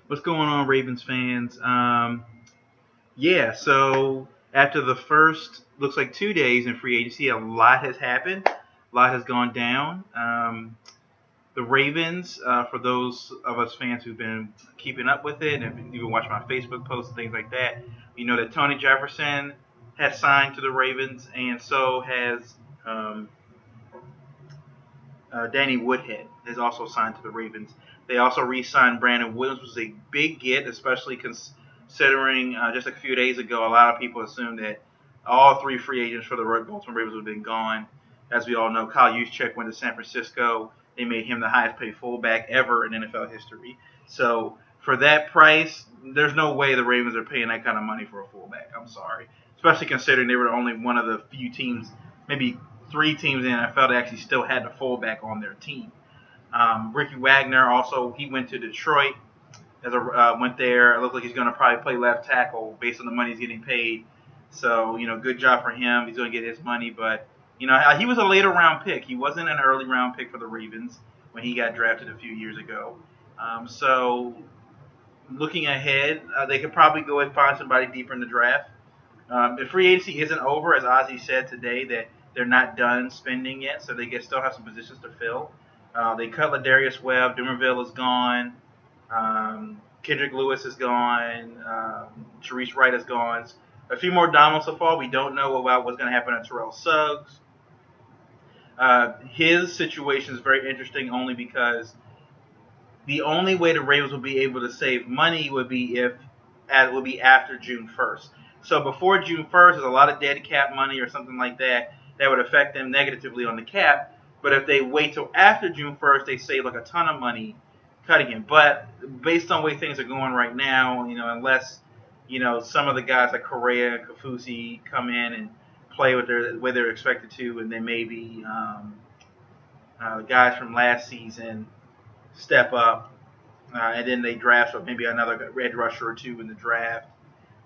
What's going on, Ravens fans? So after the first, looks like 2 days in free agency, a lot has happened. A lot has gone down. The Ravens, for those of us fans who've been keeping up with it, and even watch my Facebook posts and things like that, you know that Tony Jefferson has signed to the Ravens, and so has Danny Woodhead has also signed to the Ravens. They also re-signed Brandon Williams, which was a big get, especially considering just a few days ago, a lot of people assumed that all three free agents for the Baltimore Ravens would have been gone. As we all know, Kyle Juszczyk went to San Francisco. They made him the highest paid fullback ever in NFL history. So for that price, there's no way the Ravens are paying that kind of money for a fullback. I'm sorry, especially considering they were only one of the few teams, maybe three teams in the NFL that actually still had the fullback on their team. Ricky Wagner also he went to Detroit went there. It looks like he's going to probably play left tackle based on the money he's getting paid. So good job for him. He's going to get his money, but he was a later round pick. He wasn't an early round pick for the Ravens when he got drafted a few years ago. So looking ahead, they could probably go and find somebody deeper in the draft. The free agency isn't over, as Ozzie said today, that they're not done spending yet, so they still have some positions to fill. They cut Ladarius Webb. Dumerville is gone. Kendrick Lewis is gone. Therese Wright is gone. A few more dominoes so far. We don't know about what's going to happen to Terrell Suggs. His situation is very interesting only because the only way the Ravens will be able to save money would be after June 1st. So before June 1st, there's a lot of dead cap money or something like that would affect them negatively on the cap. But if they wait till after June 1st, they save like a ton of money cutting him. But based on the way things are going right now, unless some of the guys like Correa and Kafusi come in and play with the way they're expected to, and then maybe guys from last season step up, and then they draft maybe another red rusher or two in the draft.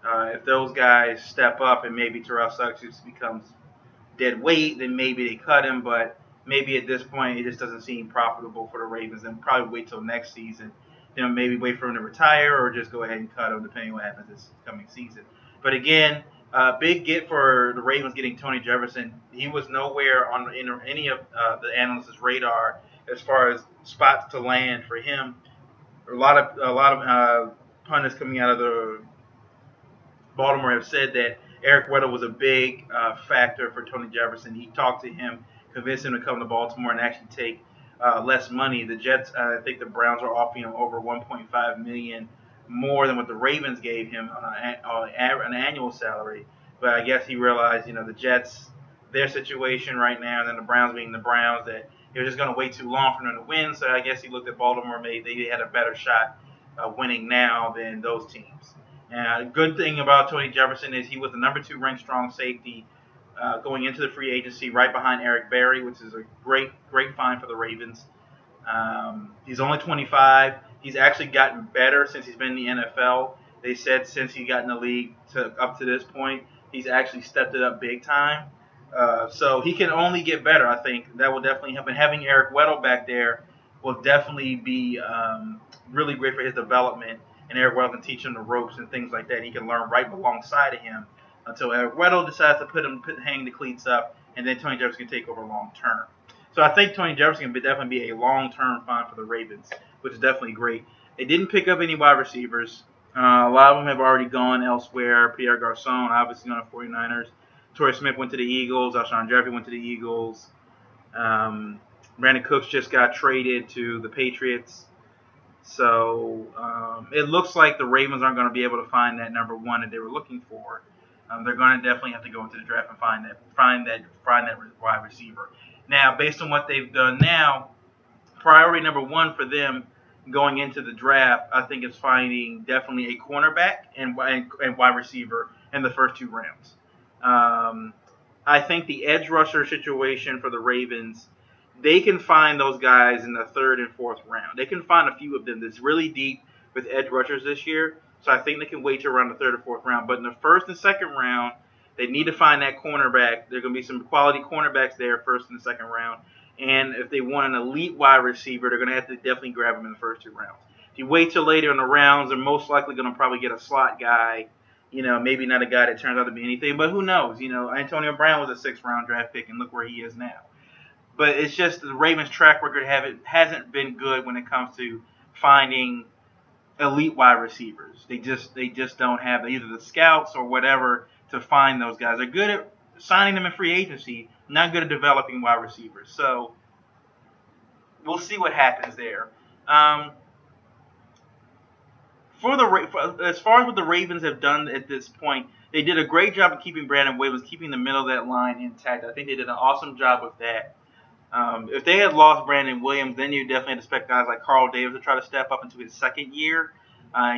If those guys step up and maybe Terrell Suggs just becomes dead weight, then maybe they cut him. But maybe at this point it just doesn't seem profitable for the Ravens, and probably wait till next season. Maybe wait for him to retire or just go ahead and cut him, depending on what happens this coming season. But again, big get for the Ravens getting Tony Jefferson. He was nowhere on any of the analysts' radar as far as spots to land for him. A lot of pundits coming out of the Baltimore have said that Eric Weddle was a big factor for Tony Jefferson. He talked to him, convinced him to come to Baltimore and actually take less money. The Jets, I think the Browns are offering him over $1.5 million more than what the Ravens gave him on an annual salary. But I guess he realized, the Jets, their situation right now, and then the Browns being the Browns, that they're just going to wait too long for them to win. So I guess he looked at Baltimore, maybe they had a better shot winning now than those teams. And a good thing about Tony Jefferson is he was the number 2 ranked strong safety going into the free agency, right behind Eric Berry, which is a great find for the Ravens. He's only 25. He's actually gotten better since he's been in the NFL. They said since he got in the league up to this point, he's actually stepped it up big time. So he can only get better. I think that will definitely happen. Having Eric Weddle back there will definitely be really great for his development. And Eric Weddle can teach him the ropes and things like that. He can learn right alongside of him until Eric Weddle decides to hang the cleats up, and then Tony Jefferson can take over long term. So I think Tony Jefferson can definitely be a long-term find for the Ravens, which is definitely great. They didn't pick up any wide receivers. A lot of them have already gone elsewhere. Pierre Garcon, obviously, on the 49ers. Torrey Smith went to the Eagles. Alshon Jeffrey went to the Eagles. Brandon Cooks just got traded to the Patriots. So it looks like the Ravens aren't going to be able to find that number one that they were looking for. They're going to definitely have to go into the draft and find that wide receiver. Now, based on what they've done now, priority number one for them going into the draft, I think, is finding definitely a cornerback and wide receiver in the first 2 rounds. I think the edge rusher situation for the Ravens, they can find those guys in the 3rd and 4th round. They can find a few of them that's really deep with edge rushers this year. So I think they can wait till around the 3rd or 4th round. But in the 1st and 2nd round, they need to find that cornerback. There are going to be some quality cornerbacks there 1st and 2nd round. And if they want an elite wide receiver, they're going to have to definitely grab him in the first 2 rounds. If you wait till later in the rounds, they're most likely going to probably get a slot guy. Maybe not a guy that turns out to be anything, but who knows? Antonio Brown was a 6th-round draft pick, and look where he is now. But it's just the Ravens' track record hasn't been good when it comes to finding elite wide receivers. They just don't have either the scouts or whatever to find those guys. They're good at signing them in free agency, not good at developing wide receivers. So we'll see what happens there. Um, as far as what the Ravens have done at this point, they did a great job of keeping Brandon Williams, keeping the middle of that line intact. I think they did an awesome job with that. If they had lost Brandon Williams, then you definitely expect guys like Carl Davis to try to step up into his second year.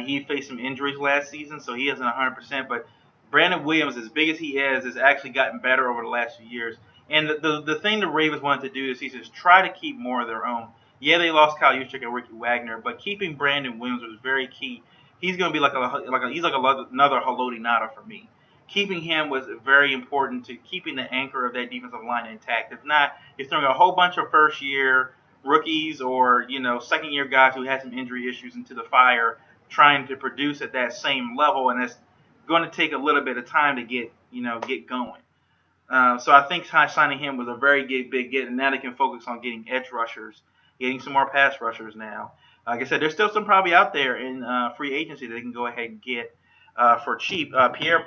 He faced some injuries last season, so he isn't 100%. But Brandon Williams, as big as he is, has actually gotten better over the last few years. And the thing the Ravens wanted to do this season is try to keep more of their own. Yeah, they lost Kyle Juszczyk and Ricky Wagner, but keeping Brandon Williams was very key. He's going to be another Haloti Ngata for me. Keeping him was very important to keeping the anchor of that defensive line intact. If not, you're throwing a whole bunch of first-year rookies or second-year guys who had some injury issues into the fire, trying to produce at that same level, and it's going to take a little bit of time to get going. So I think signing him was a very big get, and now they can focus on getting edge rushers, getting some more pass rushers now. Like I said, there's still some probably out there in free agency that they can go ahead and get for cheap. Pierre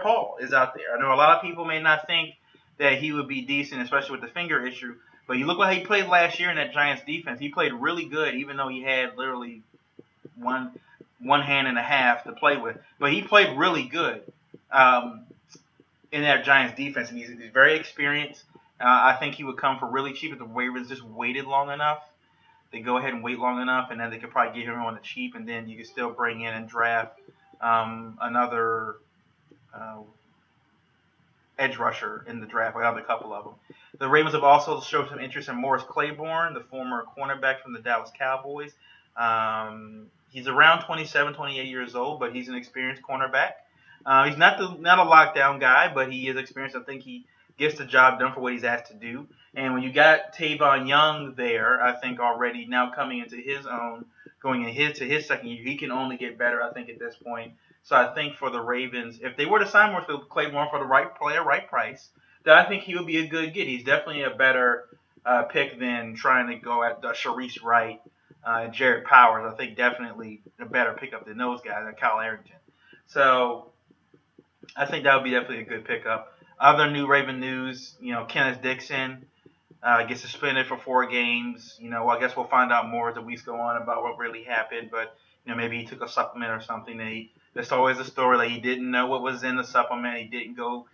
Paul is out there. I know a lot of people may not think that he would be decent, especially with the finger issue, but you look like he played last year in that Giants defense. He played really good, even though he had literally one hand and a half to play with. But he played really good in that Giants defense, and he's very experienced. I think he would come for really cheap if the Ravens just waited long enough. They go ahead and wait long enough, and then they could probably get him on the cheap, and then you could still bring in and draft another edge rusher in the draft. I have a couple of them. The Ravens have also showed some interest in Morris Claiborne, the former cornerback from the Dallas Cowboys. He's around 27, 28 years old, but he's an experienced cornerback. He's not a lockdown guy, but he is experienced. I think he gets the job done for what he's asked to do. And when you got Tavon Young there, I think already now coming into his own, going into his second year, he can only get better, I think, at this point. So I think for the Ravens, if they were to sign Morris Claiborne for the right player, right price, then I think he would be a good get. He's definitely a better pick than trying to go at Sharice Wright and Jared Powers. I think definitely a better pickup than those guys, and Kyle Arrington. So I think that would be definitely a good pickup. Other new Raven news, Kenneth Dixon gets suspended for 4 games. I guess we'll find out more as the weeks go on about what really happened. But maybe he took a supplement or something. That's always a story that he didn't know what was in the supplement. He didn't go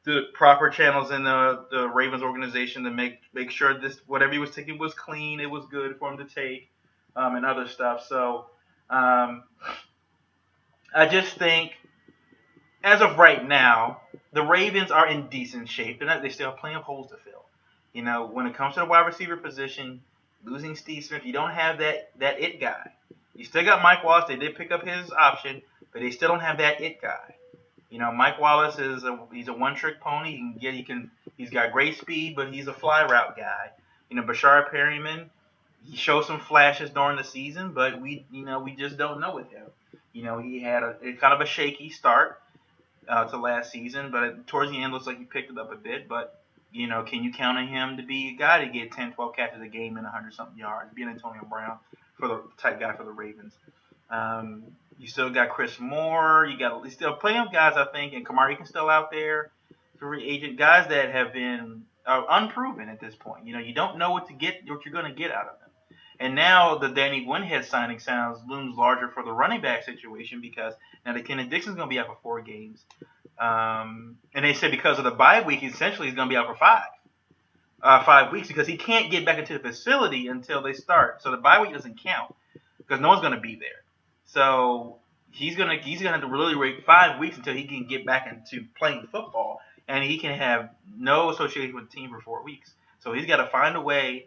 through the proper channels in the Ravens organization to make sure this whatever he was taking was clean. It was good for him to take, and other stuff. So I just think, as of right now, the Ravens are in decent shape. They still have plenty of holes to fill. When it comes to the wide receiver position, losing Steve Smith, you don't have that it guy. You still got Mike Wallace. They did pick up his option, but they still don't have that it guy. Mike Wallace he's a one-trick pony. He's got great speed, but he's a fly route guy. Bashar Perryman, he showed some flashes during the season, but we just don't know with him. He had a kind of a shaky start to last season, but towards the end looks like he picked it up a bit. But can you count on him to be a guy to get 10, 12 catches a game and 100-something yards, being Antonio Brown for the type guy for the Ravens? You still got Chris Moore. You still plenty of guys, I think, and Kamari Eaton's still out there, free agent guys that have been unproven at this point. You don't know what you're going to get out of them. And now the Danny Winhead signing looms larger for the running back situation, because now the Kenneth Dixon's going to be out for 4 games. And they said because of the bye week, essentially he's going to be out for 5 weeks, because he can't get back into the facility until they start. So the bye week doesn't count because no one's going to be there. So he's going to have to really wait 5 weeks until he can get back into playing football, and he can have no association with the team for 4 weeks. So he's got to find a way.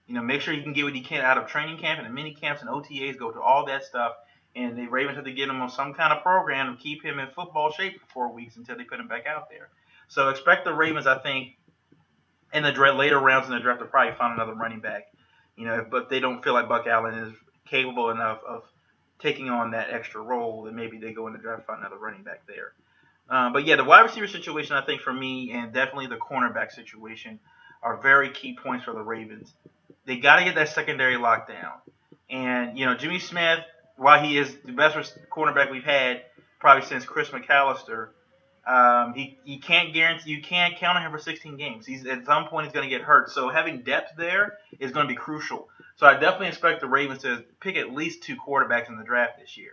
Make sure he can get what he can out of training camp and the mini camps and OTAs, go to all that stuff. And the Ravens have to get him on some kind of program to keep him in football shape for 4 weeks until they put him back out there. So expect the Ravens, I think, in the later rounds in the draft to probably find another running back. But they don't feel like Buck Allen capable enough of taking on that extra role, then maybe they go in the draft and find another running back there. But yeah, the wide receiver situation, I think for me, and definitely the cornerback situation, are very key points for the Ravens. They got to get that secondary locked down. And Jimmy Smith, while he is the best cornerback we've had probably since Chris McAllister, he can't guarantee you can't count on him for 16 games. He's at some point he's going to get hurt. So having depth there is going to be crucial. So I definitely expect the Ravens to pick at least 2 quarterbacks in the draft this year,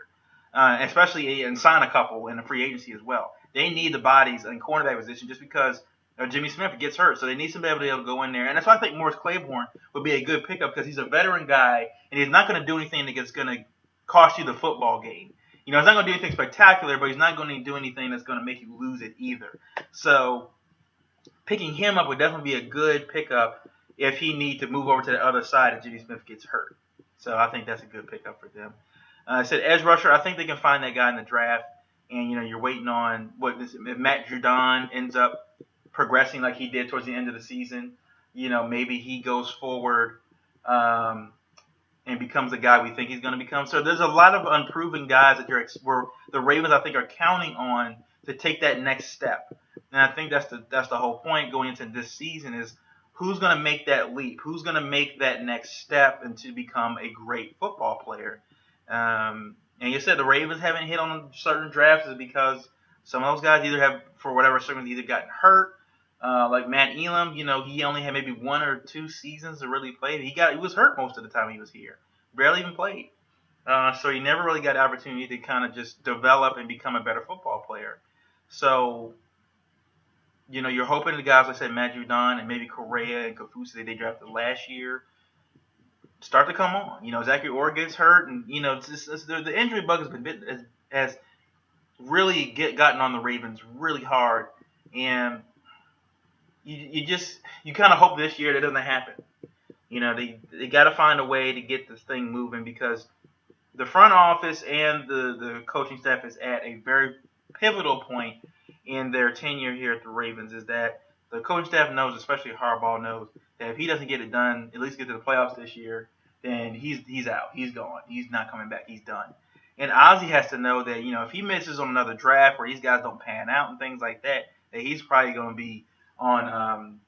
especially and sign a couple in the free agency as well. They need the bodies in cornerback position just because Jimmy Smith gets hurt, so they need somebody to be able to go in there. And that's why I think Morris Claiborne would be a good pickup because he's a veteran guy and he's not going to do anything that's going to cost you the football game. He's not going to do anything spectacular, but he's not going to do anything that's going to make you lose it either. So picking him up would definitely be a good pickup if he needs to move over to the other side if Jimmy Smith gets hurt. So I think that's a good pickup for them. I said edge rusher. I think they can find that guy in the draft. And, you're waiting on if Matt Judon ends up progressing like he did towards the end of the season. Maybe he goes forward and becomes the guy we think he's going to become. So there's a lot of unproven guys that where the Ravens, I think, are counting on to take that next step. And I think that's the whole point going into this season is who's going to make that leap? Who's going to make that next step and to become a great football player? And you said the Ravens haven't hit on certain drafts is because some of those guys either have, for whatever circumstance, either gotten hurt. Like Matt Elam, he only had maybe 1 or 2 seasons to really play. He was hurt most of the time he was here. Barely even played. So he never really got the opportunity to kind of just develop and become a better football player. So, you're hoping the guys, like I said, Matt Judon and maybe Correa and Kafusi that they drafted last year start to come on. Zachary Orr gets hurt, and the injury bug has really gotten on the Ravens really hard, and you kind of hope this year that doesn't happen. They got to find a way to get this thing moving because the front office and the coaching staff is at a very pivotal point in their tenure here at the Ravens. Is that the coaching staff knows, especially Harbaugh knows, that if he doesn't get it done, at least get to the playoffs this year, then he's out. He's gone. He's not coming back. He's done. And Ozzie has to know that, if he misses on another draft where these guys don't pan out and things like that, that he's probably going to be on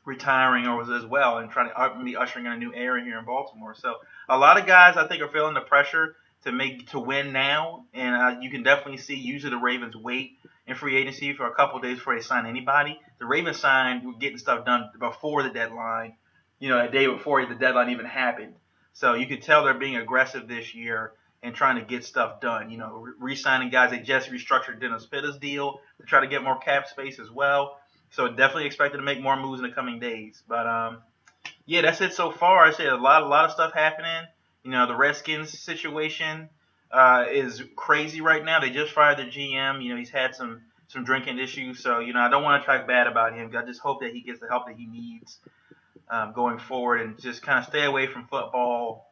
retiring or as well and trying to be ushering in a new era here in Baltimore. So a lot of guys, I think, are feeling the pressure to win now. And you can definitely see usually the Ravens wait in free agency for a couple of days before they sign anybody. The Ravens getting stuff done before the deadline, a day before the deadline even happened. So you could tell they're being aggressive this year and trying to get stuff done. Re-signing guys. They just restructured Dennis Pitta's deal to try to get more cap space as well. So definitely expected to make more moves in the coming days. But yeah, that's it so far. I said a lot of stuff happening. The Redskins situation is crazy right now. They just fired their GM. He's had some drinking issues. So I don't want to talk bad about him. I just hope that he gets the help that he needs going forward and just kind of stay away from football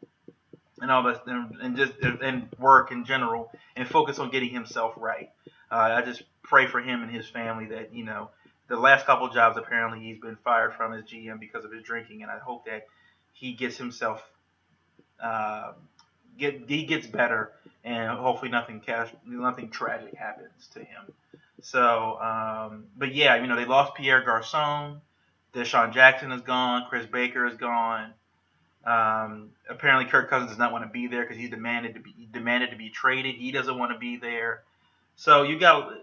and all this and work in general and focus on getting himself right. I just pray for him and his family that the last couple of jobs apparently he's been fired from his GM because of his drinking, and I hope that he gets himself he gets better and hopefully nothing tragic happens to him. So, but yeah, they lost Pierre Garçon. Deshaun Jackson is gone. Chris Baker is gone. Apparently, Kirk Cousins does not want to be there because he demanded to be traded. He doesn't want to be there. So you got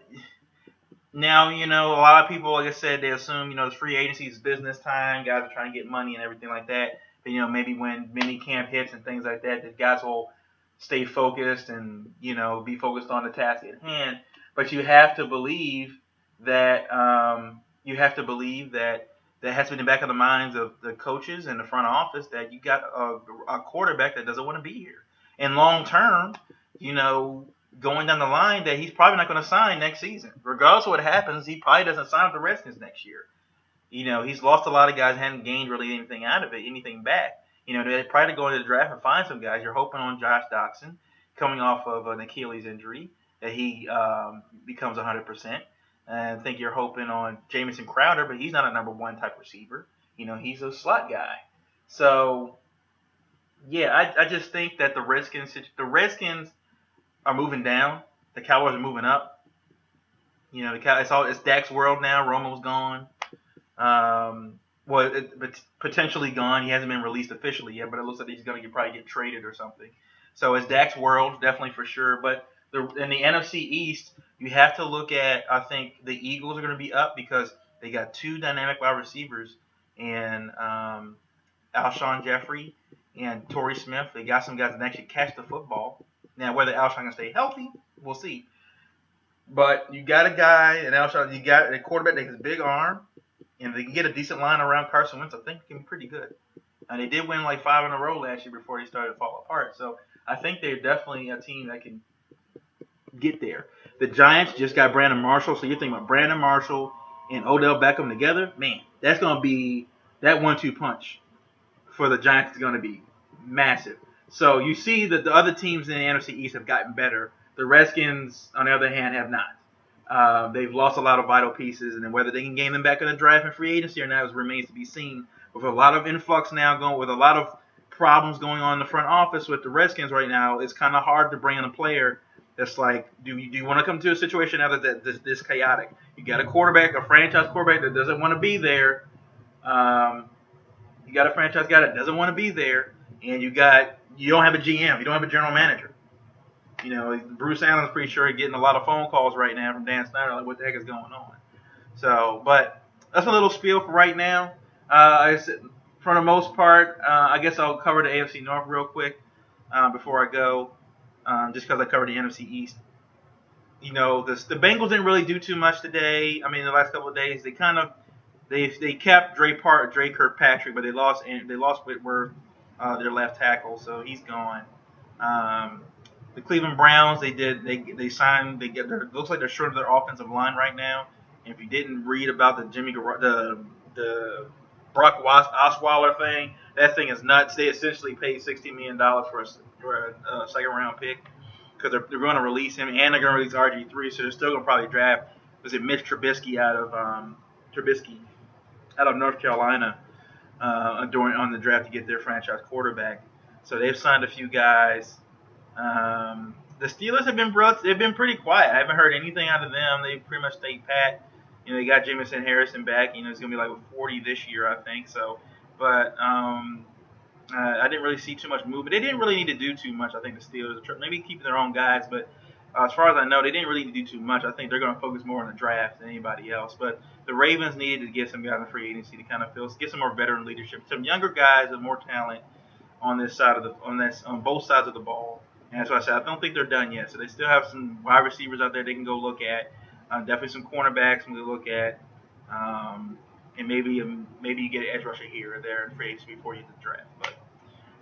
now. A lot of people, like I said, they assume the free agency is business time. Guys are trying to get money and everything like that. But maybe when mini camp hits and things like that, the guys will stay focused and be focused on the task at hand. But you have to believe that that has to be in the back of the minds of the coaches and the front office that you got a quarterback that doesn't want to be here. And long term, going down the line, that he's probably not going to sign next season. Regardless of what happens, he probably doesn't sign with the Redskins next year. He's lost a lot of guys, hadn't gained really anything out of it, anything back. They're probably to go into the draft and find some guys. You're hoping on Josh Doxson coming off of an Achilles injury that he becomes 100%. And I think you're hoping on Jamison Crowder, but he's not a number one type receiver. He's a slot guy. So Yeah, I just think that the Redskins are moving down. The Cowboys are moving up. It's Dak's world now. Romo's gone. But potentially gone. He hasn't been released officially yet, but it looks like he's going to probably get traded or something. So it's Dak's world, definitely for sure. But in the NFC East, you have to look at. I think the Eagles are going to be up because they got two dynamic wide receivers and Alshon Jeffrey and Torrey Smith. They got some guys that can actually catch the football. Now, whether Alshon can stay healthy, we'll see. But you got a guy, and Alshon, you got a quarterback that has a big arm, and if they can get a decent line around Carson Wentz, I think it can be pretty good. And they did win like 5 in a row last year before they started to fall apart. So I think they're definitely a team that can get there. The Giants just got Brandon Marshall, so you're thinking about Brandon Marshall and Odell Beckham together. Man, that's going to be that 1-2 punch for the Giants is going to be massive. So you see that the other teams in the NFC East have gotten better. The Redskins, on the other hand, have not. They've lost a lot of vital pieces, and then whether they can gain them back in the draft and free agency or not remains to be seen. With a lot of influx now going, with a lot of problems going on in the front office with the Redskins right now, it's kind of hard to bring in a player that's like, do you want to come to a situation now that this chaotic? You got a quarterback, a franchise quarterback that doesn't want to be there. You got a franchise guy that doesn't want to be there, and you don't have a GM, you don't have a general manager. Bruce Allen's pretty sure he's getting a lot of phone calls right now from Dan Snyder, like what the heck is going on. So, but that's a little spiel for right now. For the most part, I guess I'll cover the AFC North real quick before I go, just because I covered the NFC East. The Bengals didn't really do too much today. I mean, the last couple of days, they kept Dre Kirkpatrick, but they lost Whitworth, their left tackle, so he's gone. The Cleveland Browns, they signed, looks like they're short of their offensive line right now. And if you didn't read about the Brock Osweiler thing, that thing is nuts. They essentially paid $60 million for a second round pick because they're going to release him, and they're going to release RG3, so they're still going to probably draft Mitch Trubisky out of North Carolina on the draft to get their franchise quarterback. So they've signed a few guys. The Steelers they've been pretty quiet. I haven't heard anything out of them. They pretty much stayed pat. They got Jamison Harrison back. It's gonna be like 40 this year, I think. So, but I didn't really see too much movement. They didn't really need to do too much. I think the Steelers maybe keeping their own guys, but as far as I know, they didn't really need to do too much. I think they're going to focus more on the draft than anybody else. But the Ravens needed to get some guys in free agency to kind of get some more veteran leadership, some younger guys with more talent on both sides of the ball. And that's why I said I don't think they're done yet. So they still have some wide receivers out there they can go look at. Definitely some cornerbacks we look at. And maybe you get an edge rusher here or there in free agency before you hit the draft. But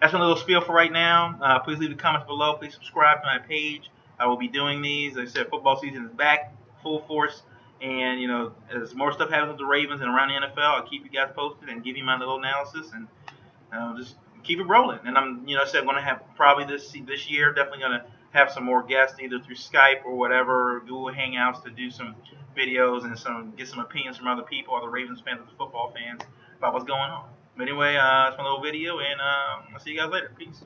that's my little spiel for right now. Please leave the comments below. Please subscribe to my page. I will be doing these. Like I said, football season is back, full force. And, as more stuff happens with the Ravens and around the NFL, I'll keep you guys posted and give you my little analysis and just keep it rolling. And I'm going to have probably this year, definitely going to have some more guests either through Skype or whatever, Google Hangouts to do some videos and get some opinions from other people, other Ravens fans, other football fans about what's going on. But anyway, that's my little video, and I'll see you guys later. Peace.